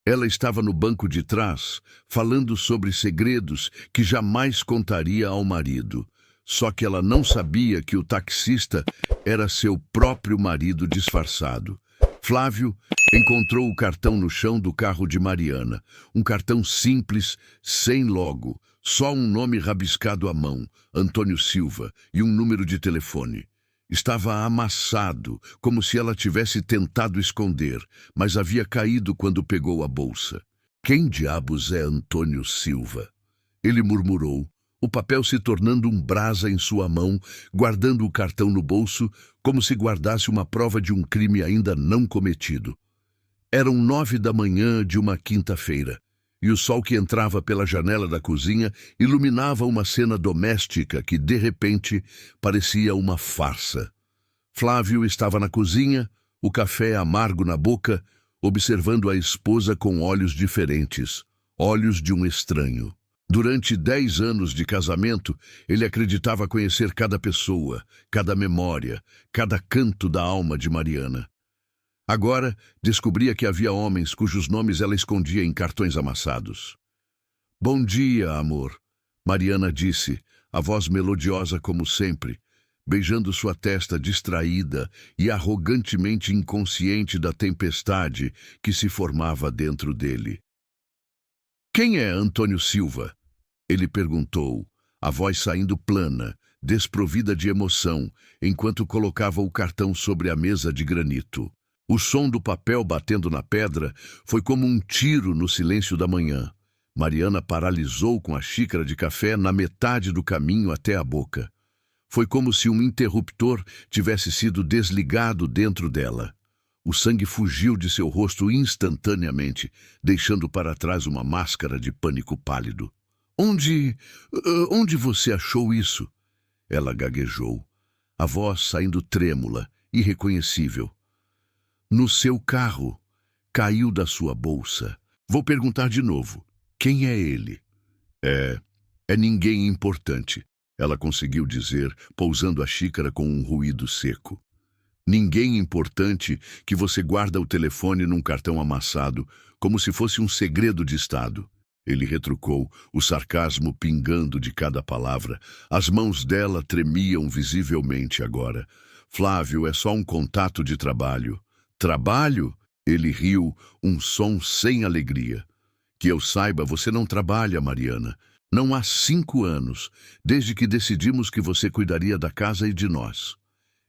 Ela estava no banco de trás, falando sobre segredos que jamais contaria ao marido. Só que ela não sabia que o taxista era seu próprio marido disfarçado. Flávio encontrou o cartão no chão do carro de Mariana. Um cartão simples, sem logo, só um nome rabiscado à mão, Antônio Silva, e um número de telefone. Estava amassado, como se ela tivesse tentado esconder, mas havia caído quando pegou a bolsa. Quem diabos é Antônio Silva? Ele murmurou, o papel se tornando um brasa em sua mão, guardando o cartão no bolso, como se guardasse uma prova de um crime ainda não cometido. Eram 9 da manhã de uma quinta-feira, e o sol que entrava pela janela da cozinha iluminava uma cena doméstica que, de repente, parecia uma farsa. Flávio estava na cozinha, o café amargo na boca, observando a esposa com olhos diferentes, olhos de um estranho. Durante 10 anos de casamento, ele acreditava conhecer cada pessoa, cada memória, cada canto da alma de Mariana. Agora, descobria que havia homens cujos nomes ela escondia em cartões amassados. "Bom dia, amor", Mariana disse, a voz melodiosa como sempre, beijando sua testa distraída e arrogantemente inconsciente da tempestade que se formava dentro dele. "Quem é Antônio Silva?" Ele perguntou, a voz saindo plana, desprovida de emoção, enquanto colocava o cartão sobre a mesa de granito. O som do papel batendo na pedra foi como um tiro no silêncio da manhã. Mariana paralisou com a xícara de café na metade do caminho até a boca. Foi como se um interruptor tivesse sido desligado dentro dela. O sangue fugiu de seu rosto instantaneamente, deixando para trás uma máscara de pânico pálido. Onde você achou isso?" Ela gaguejou, a voz saindo trêmula, irreconhecível. "No seu carro. Caiu da sua bolsa. Vou perguntar de novo. Quem é ele?" É ninguém importante", ela conseguiu dizer, pousando a xícara com um ruído seco. "Ninguém importante que você guarda o telefone num cartão amassado, como se fosse um segredo de Estado." Ele retrucou, o sarcasmo pingando de cada palavra. As mãos dela tremiam visivelmente agora. "Flávio é só um contato de trabalho." "Trabalho?" Ele riu, um som sem alegria. "Que eu saiba, você não trabalha, Mariana. Não há 5 anos, desde que decidimos que você cuidaria da casa e de nós.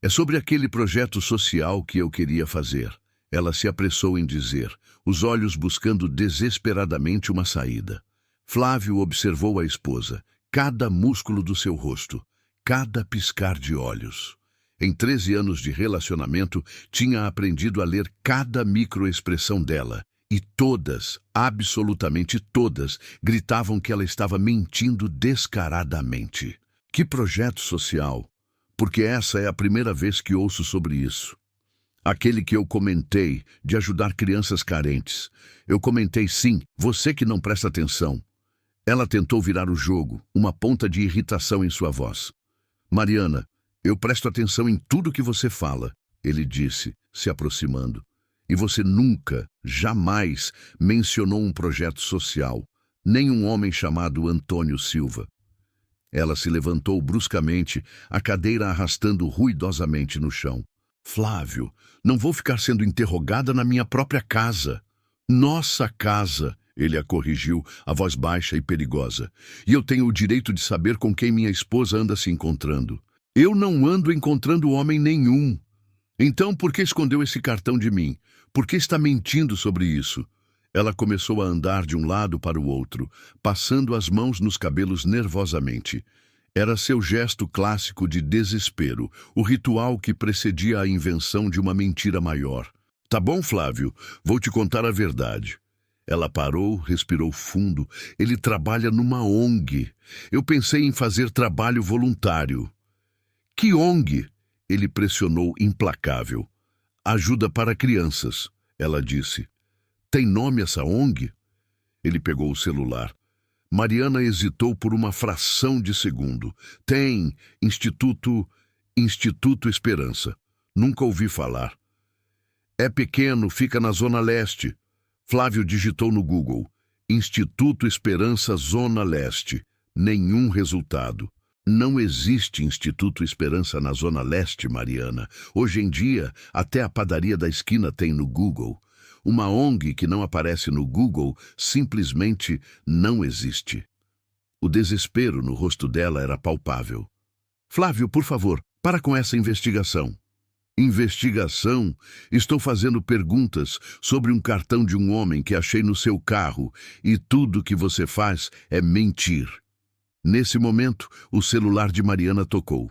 É sobre aquele projeto social que eu queria fazer." Ela se apressou em dizer, os olhos buscando desesperadamente uma saída. Flávio observou a esposa, cada músculo do seu rosto, cada piscar de olhos. Em 13 anos de relacionamento, tinha aprendido a ler cada microexpressão dela, e todas, absolutamente todas, gritavam que ela estava mentindo descaradamente. Que projeto social? Porque essa é a primeira vez que ouço sobre isso. Aquele que eu comentei, de ajudar crianças carentes. Eu comentei sim, você que não presta atenção. Ela tentou virar o jogo, uma ponta de irritação em sua voz. "Mariana, eu presto atenção em tudo que você fala", ele disse, se aproximando. "E você nunca, jamais, mencionou um projeto social, nem um homem chamado Antônio Silva." Ela se levantou bruscamente, a cadeira arrastando ruidosamente no chão. "Flávio, não vou ficar sendo interrogada na minha própria casa." "Nossa casa", ele a corrigiu, a voz baixa e perigosa. "E eu tenho o direito de saber com quem minha esposa anda se encontrando." "Eu não ando encontrando homem nenhum." "Então por que escondeu esse cartão de mim? Por que está mentindo sobre isso?" Ela começou a andar de um lado para o outro, passando as mãos nos cabelos nervosamente. Era seu gesto clássico de desespero, o ritual que precedia a invenção de uma mentira maior. "Tá bom, Flávio, vou te contar a verdade." Ela parou, respirou fundo. "Ele trabalha numa ONG. Eu pensei em fazer trabalho voluntário." "Que ONG?" Ele pressionou implacável. "Ajuda para crianças", ela disse. "Tem nome essa ONG?" Ele pegou o celular. Mariana hesitou por uma fração de segundo. "Tem Instituto Esperança. Nunca ouvi falar." "É pequeno, fica na Zona Leste." Flávio digitou no Google: Instituto Esperança Zona Leste. Nenhum resultado. Não existe Instituto Esperança na Zona Leste, Mariana. Hoje em dia, até a padaria da esquina tem no Google. Uma ONG que não aparece no Google simplesmente não existe. O desespero no rosto dela era palpável. Flávio, por favor, para com essa investigação. Investigação? Estou fazendo perguntas sobre um cartão de um homem que achei no seu carro e tudo que você faz é mentir. Nesse momento, o celular de Mariana tocou.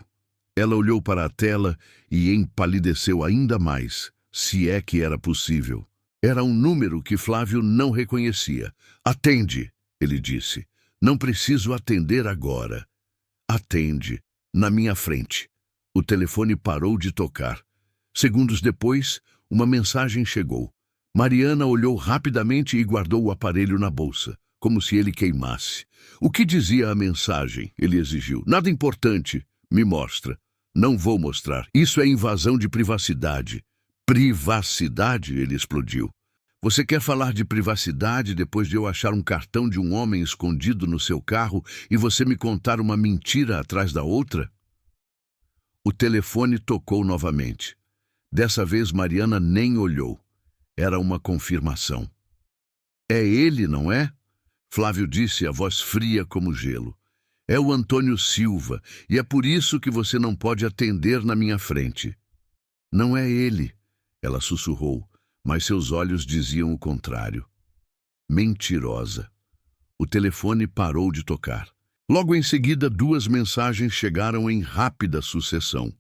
Ela olhou para a tela e empalideceu ainda mais, se é que era possível. Era um número que Flávio não reconhecia. Atende, ele disse. Não preciso atender agora. Atende, na minha frente. O telefone parou de tocar. Segundos depois, uma mensagem chegou. Mariana olhou rapidamente e guardou o aparelho na bolsa, como se ele queimasse. O que dizia a mensagem? Ele exigiu. Nada importante. Me mostra. Não vou mostrar. Isso é invasão de privacidade. Privacidade? Ele explodiu. Você quer falar de privacidade depois de eu achar um cartão de um homem escondido no seu carro e você me contar uma mentira atrás da outra? O telefone tocou novamente. Dessa vez Mariana nem olhou. Era uma confirmação. É ele, não é? Flávio disse, a voz fria como gelo. É o Antônio Silva, e é por isso que você não pode atender na minha frente. Não é ele, ela sussurrou, mas seus olhos diziam o contrário. Mentirosa. O telefone parou de tocar. Logo em seguida, duas mensagens chegaram em rápida sucessão.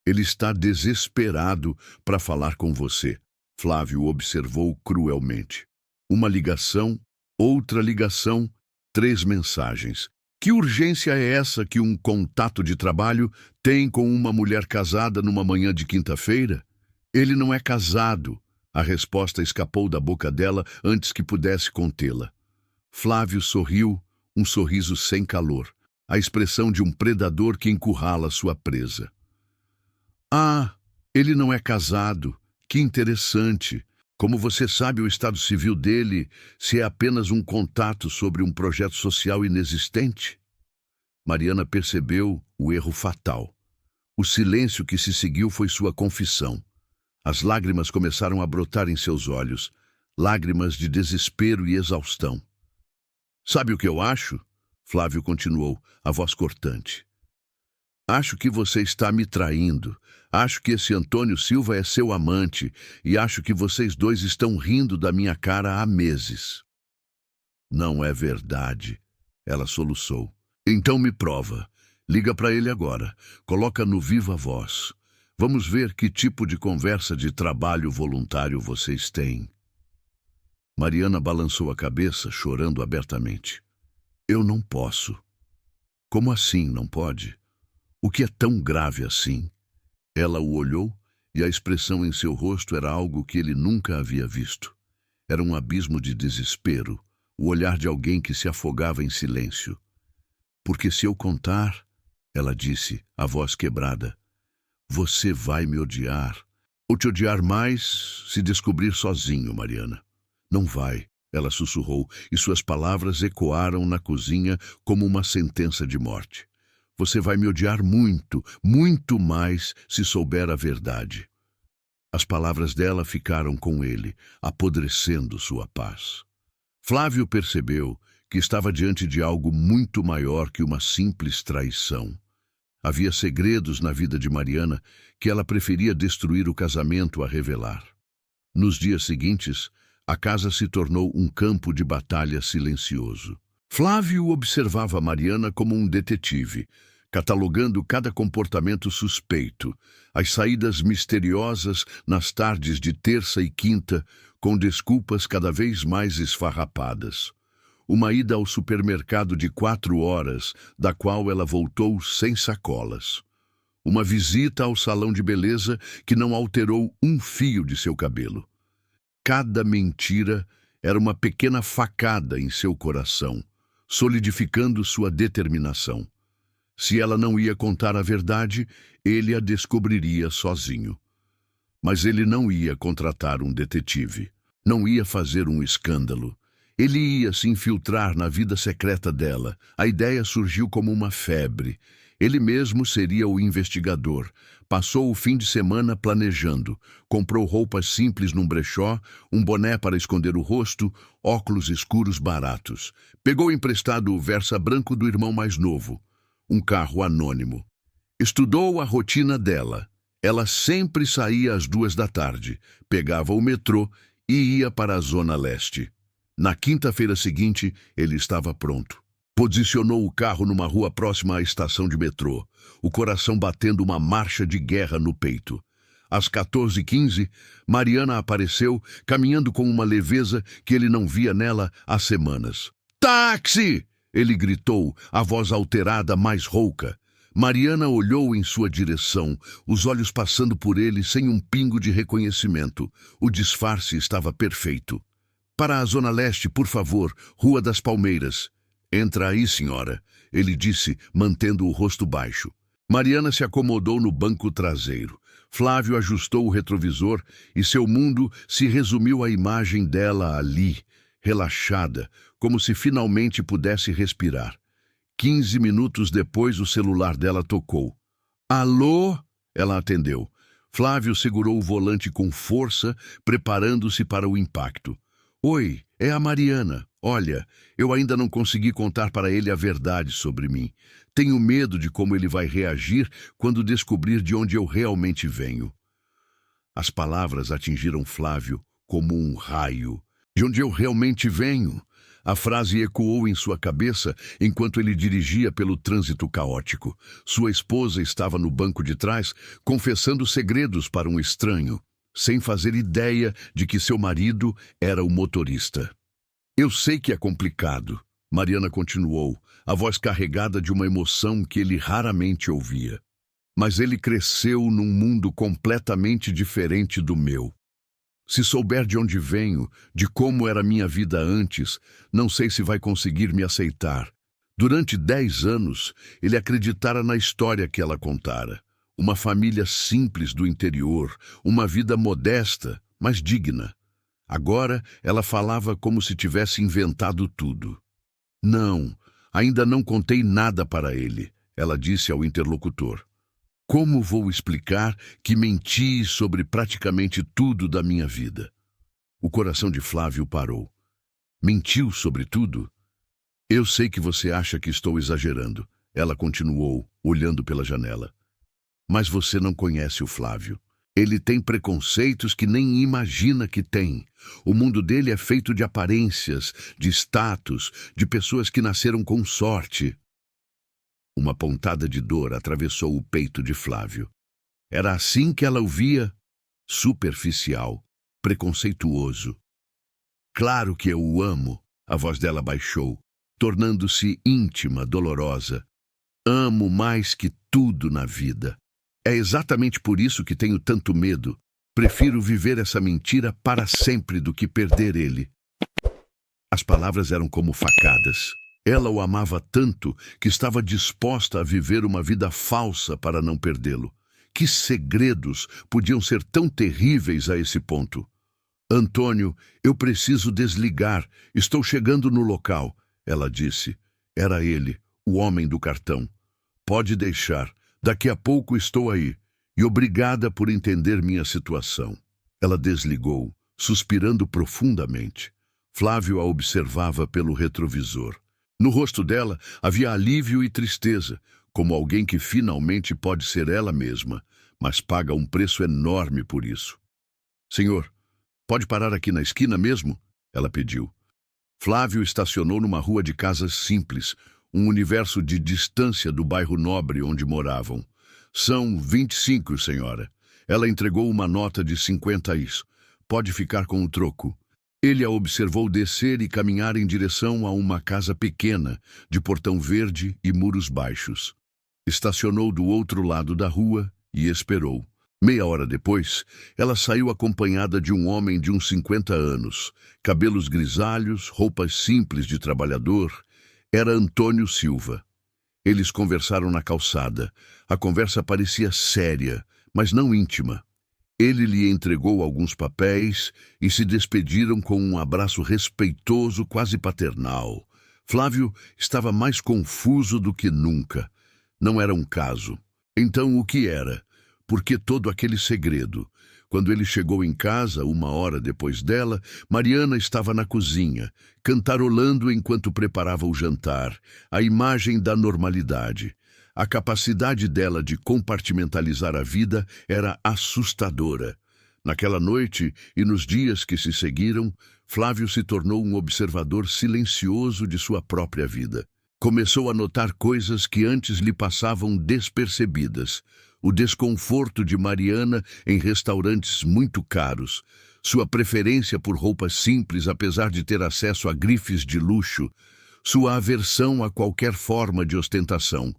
Ele está desesperado para falar com você, Flávio observou cruelmente. Uma ligação, outra ligação, 3 mensagens. Que urgência é essa que um contato de trabalho tem com uma mulher casada numa manhã de quinta-feira? Ele não é casado. A resposta escapou da boca dela antes que pudesse contê-la. Flávio sorriu, um sorriso sem calor, a expressão de um predador que encurrala sua presa. Ah, ele não é casado. Que interessante. Como você sabe o estado civil dele, se é apenas um contato sobre um projeto social inexistente? Mariana percebeu o erro fatal. O silêncio que se seguiu foi sua confissão. As lágrimas começaram a brotar em seus olhos, lágrimas de desespero e exaustão. Sabe o que eu acho? Flávio continuou, a voz cortante. Acho que você está me traindo. Acho que esse Antônio Silva é seu amante e acho que vocês dois estão rindo da minha cara há meses. Não é verdade, ela soluçou. Então me prova. Liga para ele agora. Coloca no viva voz. Vamos ver que tipo de conversa de trabalho voluntário vocês têm. Mariana balançou a cabeça, chorando abertamente. Eu não posso. Como assim não pode? O que é tão grave assim? Ela o olhou e a expressão em seu rosto era algo que ele nunca havia visto. Era um abismo de desespero, o olhar de alguém que se afogava em silêncio. Porque se eu contar, ela disse, a voz quebrada, você vai me odiar. Ou te odiar mais se descobrir sozinho, Mariana. Não vai, ela sussurrou, e suas palavras ecoaram na cozinha como uma sentença de morte. Você vai me odiar muito, muito mais se souber a verdade. As palavras dela ficaram com ele, apodrecendo sua paz. Flávio percebeu que estava diante de algo muito maior que uma simples traição. Havia segredos na vida de Mariana que ela preferia destruir o casamento a revelar. Nos dias seguintes, a casa se tornou um campo de batalha silencioso. Flávio observava Mariana como um detetive, catalogando cada comportamento suspeito, as saídas misteriosas nas tardes de terça e quinta, com desculpas cada vez mais esfarrapadas. Uma ida ao supermercado de 4 horas, da qual ela voltou sem sacolas. Uma visita ao salão de beleza que não alterou um fio de seu cabelo. Cada mentira era uma pequena facada em seu coração, solidificando sua determinação. Se ela não ia contar a verdade, ele a descobriria sozinho. Mas ele não ia contratar um detetive. Não ia fazer um escândalo. Ele ia se infiltrar na vida secreta dela. A ideia surgiu como uma febre. Ele mesmo seria o investigador. Passou o fim de semana planejando. Comprou roupas simples num brechó, um boné para esconder o rosto, óculos escuros baratos. Pegou emprestado o Versa branco do irmão mais novo, um carro anônimo. Estudou a rotina dela. Ela sempre saía às 2 da tarde, pegava o metrô e ia para a Zona Leste. Na quinta-feira seguinte, ele estava pronto. Posicionou o carro numa rua próxima à estação de metrô, o coração batendo uma marcha de guerra no peito. Às 14h15, Mariana apareceu, caminhando com uma leveza que ele não via nela há semanas. "Táxi!" ele gritou, a voz alterada, mais rouca. Mariana olhou em sua direção, os olhos passando por ele sem um pingo de reconhecimento. O disfarce estava perfeito. "Para a Zona Leste, por favor, Rua das Palmeiras." "Entra aí, senhora", ele disse, mantendo o rosto baixo. Mariana se acomodou no banco traseiro. Flávio ajustou o retrovisor e seu mundo se resumiu à imagem dela ali, relaxada, como se finalmente pudesse respirar. 15 minutos depois, o celular dela tocou. "Alô?" Ela atendeu. Flávio segurou o volante com força, preparando-se para o impacto. "Oi, é a Mariana. Olha, eu ainda não consegui contar para ele a verdade sobre mim. Tenho medo de como ele vai reagir quando descobrir de onde eu realmente venho." As palavras atingiram Flávio como um raio. "De onde eu realmente venho?" A frase ecoou em sua cabeça enquanto ele dirigia pelo trânsito caótico. Sua esposa estava no banco de trás, confessando segredos para um estranho, sem fazer ideia de que seu marido era o motorista. "Eu sei que é complicado", Mariana continuou, a voz carregada de uma emoção que ele raramente ouvia. "Mas ele cresceu num mundo completamente diferente do meu. Se souber de onde venho, de como era minha vida antes, não sei se vai conseguir me aceitar." Durante 10 anos, ele acreditara na história que ela contara. Uma família simples do interior, uma vida modesta, mas digna. Agora, ela falava como se tivesse inventado tudo. "Não, ainda não contei nada para ele", ela disse ao interlocutor. "Como vou explicar que menti sobre praticamente tudo da minha vida?" O coração de Flávio parou. "Mentiu sobre tudo?" "Eu sei que você acha que estou exagerando", ela continuou, olhando pela janela. "Mas você não conhece o Flávio. Ele tem preconceitos que nem imagina que tem. O mundo dele é feito de aparências, de status, de pessoas que nasceram com sorte." Uma pontada de dor atravessou o peito de Flávio. Era assim que ela o via? Superficial, preconceituoso. "Claro que eu o amo", a voz dela baixou, tornando-se íntima, dolorosa. "Amo mais que tudo na vida. É exatamente por isso que tenho tanto medo. Prefiro viver essa mentira para sempre do que perder ele." As palavras eram como facadas. Ela o amava tanto que estava disposta a viver uma vida falsa para não perdê-lo. Que segredos podiam ser tão terríveis a esse ponto? "Antônio, eu preciso desligar. Estou chegando no local", ela disse. Era ele, o homem do cartão. "Pode deixar. Daqui a pouco estou aí. E obrigada por entender minha situação." Ela desligou, suspirando profundamente. Flávio a observava pelo retrovisor. No rosto dela havia alívio e tristeza, como alguém que finalmente pode ser ela mesma, mas paga um preço enorme por isso. "Senhor, pode parar aqui na esquina mesmo?" ela pediu. Flávio estacionou numa rua de casas simples, um universo de distância do bairro nobre onde moravam. "São 25, senhora." Ela entregou uma nota de 50 is. "Pode ficar com o troco." Ele a observou descer e caminhar em direção a uma casa pequena, de portão verde e muros baixos. Estacionou do outro lado da rua e esperou. Meia hora depois, ela saiu acompanhada de um homem de uns 50 anos, cabelos grisalhos, roupas simples de trabalhador. Era Antônio Silva. Eles conversaram na calçada. A conversa parecia séria, mas não íntima. Ele lhe entregou alguns papéis e se despediram com um abraço respeitoso, quase paternal. Flávio estava mais confuso do que nunca. Não era um caso. Então o que era? Por que todo aquele segredo? Quando ele chegou em casa, 1 hora depois dela, Mariana estava na cozinha, cantarolando enquanto preparava o jantar, a imagem da normalidade. A capacidade dela de compartimentalizar a vida era assustadora. Naquela noite e nos dias que se seguiram, Flávio se tornou um observador silencioso de sua própria vida. Começou a notar coisas que antes lhe passavam despercebidas. O desconforto de Mariana em restaurantes muito caros, sua preferência por roupas simples apesar de ter acesso a grifes de luxo, sua aversão a qualquer forma de ostentação.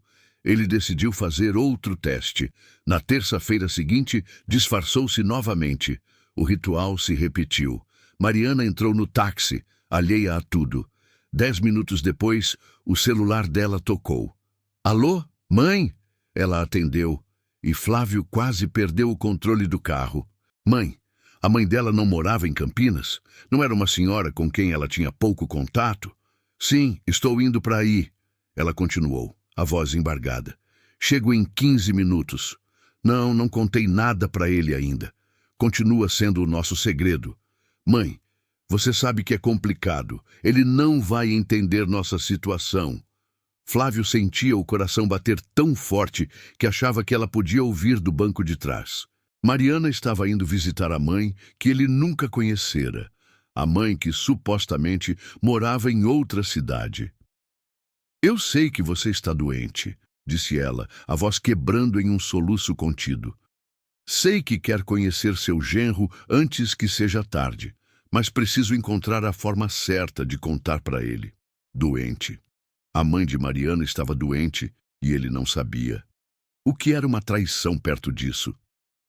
Ele decidiu fazer outro teste. Na terça-feira seguinte, disfarçou-se novamente. O ritual se repetiu. Mariana entrou no táxi, alheia a tudo. 10 minutos depois, o celular dela tocou. Alô, mãe? Ela atendeu. E Flávio quase perdeu o controle do carro. Mãe, a mãe dela não morava em Campinas? Não era uma senhora com quem ela tinha pouco contato? Sim, estou indo para aí. Ela continuou, a voz embargada. Chego em 15 minutos. Não contei nada para ele ainda. Continua sendo o nosso segredo. Mãe, você sabe que é complicado. Ele não vai entender nossa situação. Flávio sentia o coração bater tão forte que achava que ela podia ouvir do banco de trás. Mariana estava indo visitar a mãe que ele nunca conhecera. A mãe que supostamente morava em outra cidade. Eu sei que você está doente, disse ela, a voz quebrando em um soluço contido. Sei que quer conhecer seu genro antes que seja tarde, mas preciso encontrar a forma certa de contar para ele. Doente. A mãe de Mariana estava doente e ele não sabia. O que era uma traição perto disso?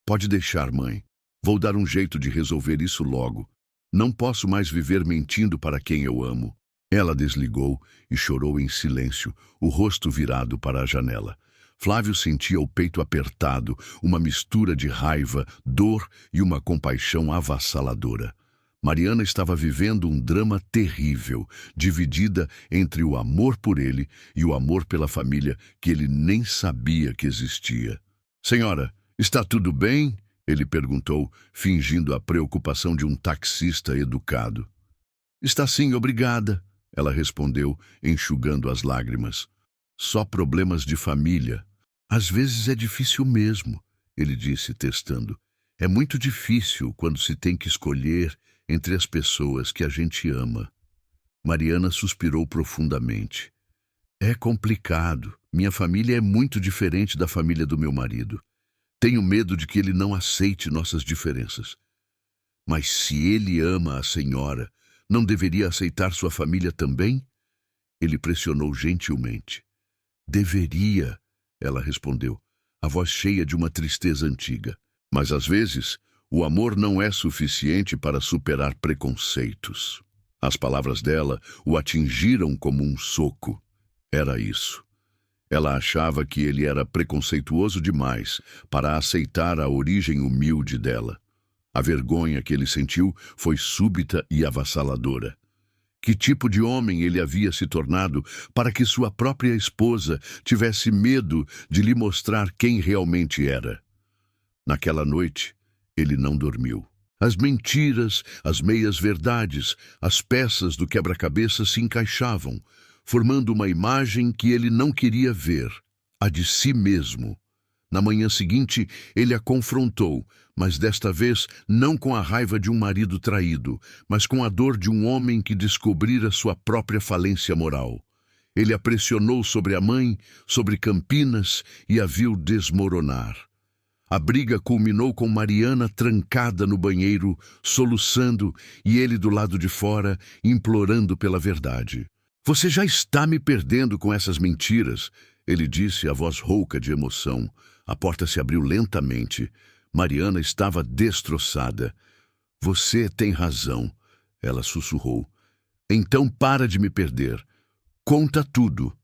Pode deixar, mãe. Vou dar um jeito de resolver isso logo. Não posso mais viver mentindo para quem eu amo. Ela desligou e chorou em silêncio, o rosto virado para a janela. Flávio sentia o peito apertado, uma mistura de raiva, dor e uma compaixão avassaladora. Mariana estava vivendo um drama terrível, dividida entre o amor por ele e o amor pela família que ele nem sabia que existia. Senhora, está tudo bem? Ele perguntou, fingindo a preocupação de um taxista educado. Está sim, obrigada, ela respondeu, enxugando as lágrimas. Só problemas de família. Às vezes é difícil mesmo, ele disse, testando. É muito difícil quando se tem que escolher entre as pessoas que a gente ama. Mariana suspirou profundamente. É complicado. Minha família é muito diferente da família do meu marido. Tenho medo de que ele não aceite nossas diferenças. Mas se ele ama a senhora, não deveria aceitar sua família também? Ele pressionou gentilmente. Deveria, ela respondeu, a voz cheia de uma tristeza antiga. Mas às vezes, o amor não é suficiente para superar preconceitos. As palavras dela o atingiram como um soco. Era isso. Ela achava que ele era preconceituoso demais para aceitar a origem humilde dela. A vergonha que ele sentiu foi súbita e avassaladora. Que tipo de homem ele havia se tornado para que sua própria esposa tivesse medo de lhe mostrar quem realmente era? Naquela noite, ele não dormiu. As mentiras, as meias-verdades, as peças do quebra-cabeça se encaixavam, formando uma imagem que ele não queria ver, a de si mesmo. Na manhã seguinte, ele a confrontou, mas desta vez não com a raiva de um marido traído, mas com a dor de um homem que descobrira sua própria falência moral. Ele a pressionou sobre a mãe, sobre Campinas e a viu desmoronar. A briga culminou com Mariana trancada no banheiro, soluçando, e ele do lado de fora, implorando pela verdade. Você já está me perdendo com essas mentiras, ele disse, a voz rouca de emoção. A porta se abriu lentamente. Mariana estava destroçada. Você tem razão, ela sussurrou. Então para de me perder. Conta tudo.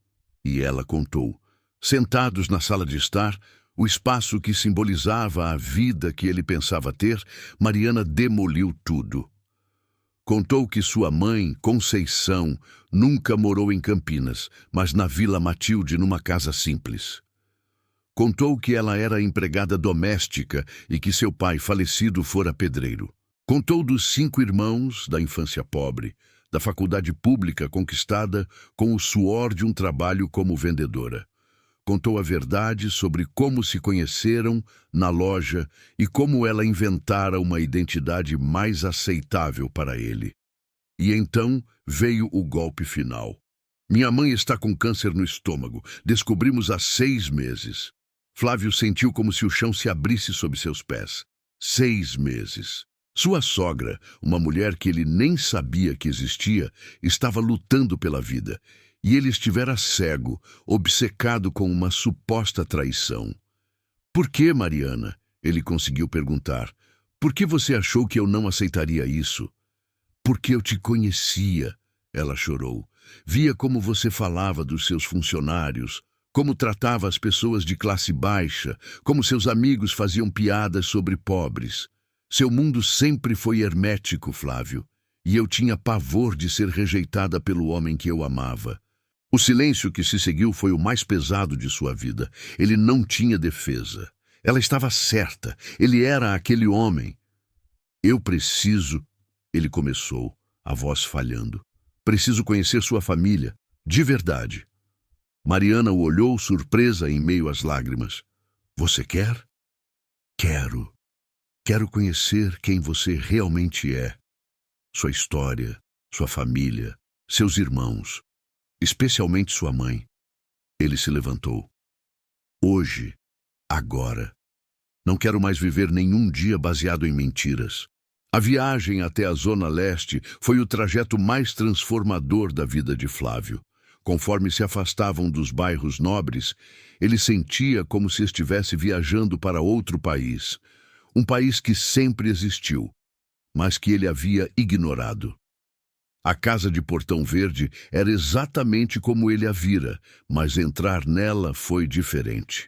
E ela contou. Sentados na sala de estar, O espaço que simbolizava a vida que ele pensava ter, Mariana demoliu tudo. Contou que sua mãe, Conceição, nunca morou em Campinas, mas na Vila Matilde, numa casa simples. Contou que ela era empregada doméstica e que seu pai, falecido, fora pedreiro. Contou dos 5 irmãos, da infância pobre, da faculdade pública conquistada com o suor de um trabalho como vendedora. Contou a verdade sobre como se conheceram na loja e como ela inventara uma identidade mais aceitável para ele. E então veio o golpe final. Minha mãe está com câncer no estômago. Descobrimos há 6 meses. Flávio sentiu como se o chão se abrisse sob seus pés. 6 meses. Sua sogra, uma mulher que ele nem sabia que existia, estava lutando pela vida. E ele estivera cego, obcecado com uma suposta traição. Por que, Mariana? Ele conseguiu perguntar. Por que você achou que eu não aceitaria isso? Porque eu te conhecia, ela chorou. Via como você falava dos seus funcionários, como tratava as pessoas de classe baixa, como seus amigos faziam piadas sobre pobres. Seu mundo sempre foi hermético, Flávio, e eu tinha pavor de ser rejeitada pelo homem que eu amava. O silêncio que se seguiu foi o mais pesado de sua vida. Ele não tinha defesa. Ela estava certa. Ele era aquele homem. Eu preciso, ele começou, a voz falhando. Preciso conhecer sua família, de verdade. Mariana o olhou surpresa em meio às lágrimas. Você quer? Quero. Quero conhecer quem você realmente é. Sua história, sua família, seus irmãos. Especialmente sua mãe. Ele se levantou. Hoje, agora. Não quero mais viver nenhum dia baseado em mentiras. A viagem até a Zona Leste foi o trajeto mais transformador da vida de Flávio. Conforme se afastavam dos bairros nobres, ele sentia como se estivesse viajando para outro país. Um país que sempre existiu, mas que ele havia ignorado. A casa de Portão Verde era exatamente como ele a vira, mas entrar nela foi diferente.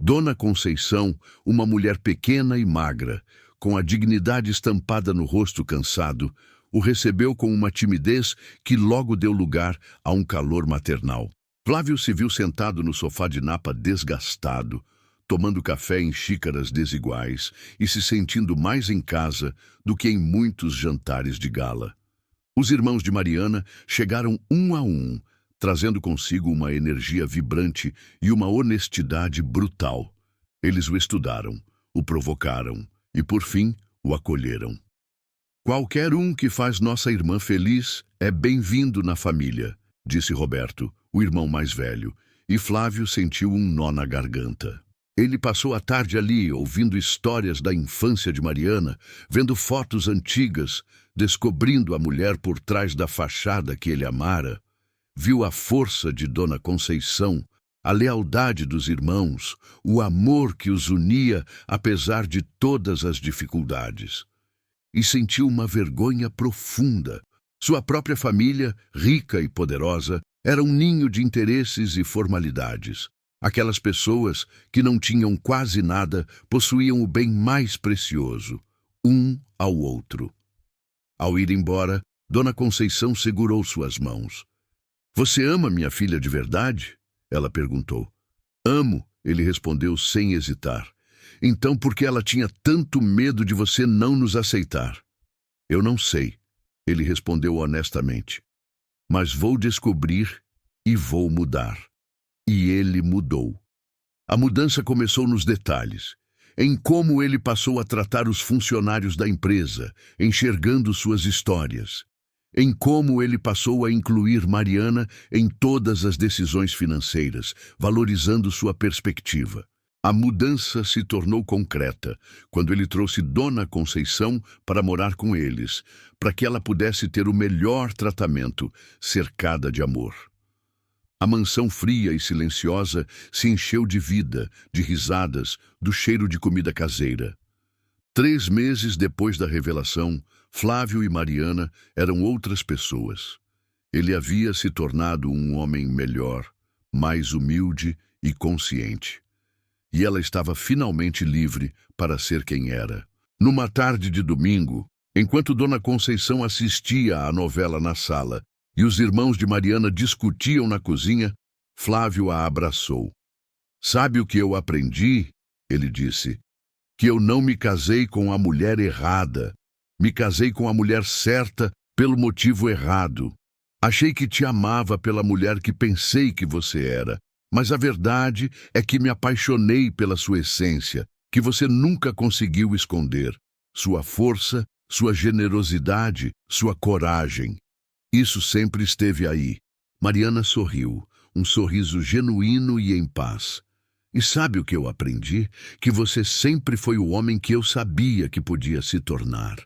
Dona Conceição, uma mulher pequena e magra, com a dignidade estampada no rosto cansado, o recebeu com uma timidez que logo deu lugar a um calor maternal. Flávio se viu sentado no sofá de napa desgastado, tomando café em xícaras desiguais e se sentindo mais em casa do que em muitos jantares de gala. Os irmãos de Mariana chegaram um a um, trazendo consigo uma energia vibrante e uma honestidade brutal. Eles o estudaram, o provocaram e, por fim, o acolheram. Qualquer um que faz nossa irmã feliz é bem-vindo na família, disse Roberto, o irmão mais velho, e Flávio sentiu um nó na garganta. Ele passou a tarde ali, ouvindo histórias da infância de Mariana, vendo fotos antigas, descobrindo a mulher por trás da fachada que ele amara. Viu a força de Dona Conceição, a lealdade dos irmãos, o amor que os unia apesar de todas as dificuldades. E sentiu uma vergonha profunda. Sua própria família, rica e poderosa, era um ninho de interesses e formalidades. Aquelas pessoas que não tinham quase nada possuíam o bem mais precioso, um ao outro. Ao ir embora, Dona Conceição segurou suas mãos. Você ama minha filha de verdade? Ela perguntou. Amo, ele respondeu sem hesitar. Então por que ela tinha tanto medo de você não nos aceitar? Eu não sei, ele respondeu honestamente. Mas vou descobrir e vou mudar. E ele mudou. A mudança começou nos detalhes, em como ele passou a tratar os funcionários da empresa, enxergando suas histórias, em como ele passou a incluir Mariana em todas as decisões financeiras, valorizando sua perspectiva. A mudança se tornou concreta quando ele trouxe Dona Conceição para morar com eles, para que ela pudesse ter o melhor tratamento, cercada de amor. A mansão fria e silenciosa se encheu de vida, de risadas, do cheiro de comida caseira. 3 meses depois da revelação, Flávio e Mariana eram outras pessoas. Ele havia se tornado um homem melhor, mais humilde e consciente. e ela estava finalmente livre para ser quem era. Numa tarde de domingo, enquanto Dona Conceição assistia à novela na sala e os irmãos de Mariana discutiam na cozinha, Flávio a abraçou. "Sabe o que eu aprendi?" ele disse. "Que eu não me casei com a mulher errada. Me casei com a mulher certa pelo motivo errado. Achei que te amava pela mulher que pensei que você era, mas a verdade é que me apaixonei pela sua essência, que você nunca conseguiu esconder. Sua força, sua generosidade, sua coragem. Isso sempre esteve aí." Mariana sorriu, um sorriso genuíno e em paz. "E sabe o que eu aprendi? Que você sempre foi o homem que eu sabia que podia se tornar.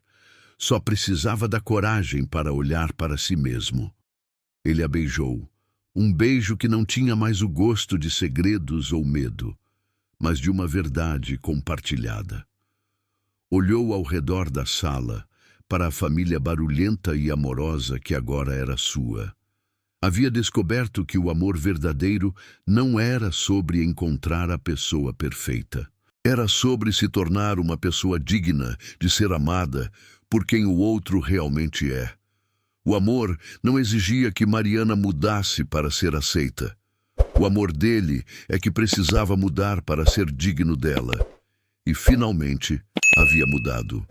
Só precisava da coragem para olhar para si mesmo." Ele a beijou, um beijo que não tinha mais o gosto de segredos ou medo, mas de uma verdade compartilhada. Olhou ao redor da sala, para a família barulhenta e amorosa que agora era sua. Havia descoberto que o amor verdadeiro não era sobre encontrar a pessoa perfeita. Era sobre se tornar uma pessoa digna de ser amada por quem o outro realmente é. O amor não exigia que Mariana mudasse para ser aceita. O amor dele é que precisava mudar para ser digno dela. E finalmente havia mudado.